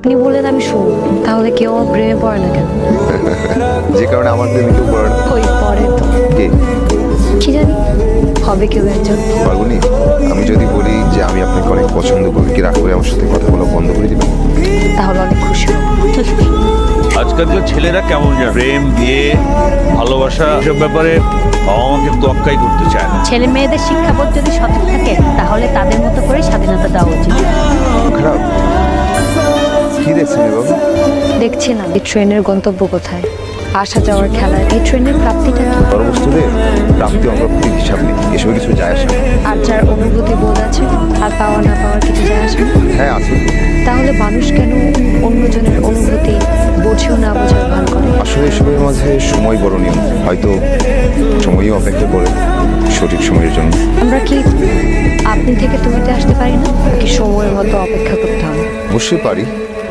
আপনি বললেন আমি শুন, তাহলে কেউ আমার প্রেমে পড়ে না কেন? যে কারণে আমার প্রেমে কেউ পড়ে না। ওই পরে তো কে? কি জানি, হবে কেউ একজন। পারবনি, আমি যদি বলি যে আমি আপনাকে অনেক পছন্দ করি, কি রাগ করে আমার সাথে কথা বলা বন্ধ করে দিবেন? তাহলে অনেক খুশি হব। আজকালকার ছেলেরা কেমন জানে, প্রেম বিয়ে ভালোবাসা সব ব্যাপারে বাবা মাকে তোয়াক্কাই করতে চায় না। ছেলে মেয়েদের শিক্ষাবোধ যদি সঠিক থাকে তাহলে তাদের মতো করে স্বাধীনতা দেওয়া উচিত। খারাপ কি দেখছেন বাবু? দেখছি না এই ট্রেনের গন্তব্য কোথায়, আসা যাওয়ার খেলায় এই ট্রেনের প্রাপ্তিটা কি? পরবস্তুদের প্রাপ্তি অপ্রাপ্তির হিসাব নেই, এসবে কিছু যায় আসে না। আর যার অনুভূতি বোধ আছে আর পাওয়া না পাওয়ার কিছু যায় আসে না। হ্যাঁ আছে। তাহলে মানুষ কেন অন্যজনের অনুভূতি বোঝেও না বোঝার ভান করে? আসলে এসবের মাঝে সময় বড় নিয়ম, হয়তো সময়ই অপেক্ষা করে সঠিক সময়ের জন্য। আমরা কি আপনি থেকে তুমিতে আসতে পারি না, কি সময়ের মতো অপেক্ষা করতে হবে? অবশ্যই পারি,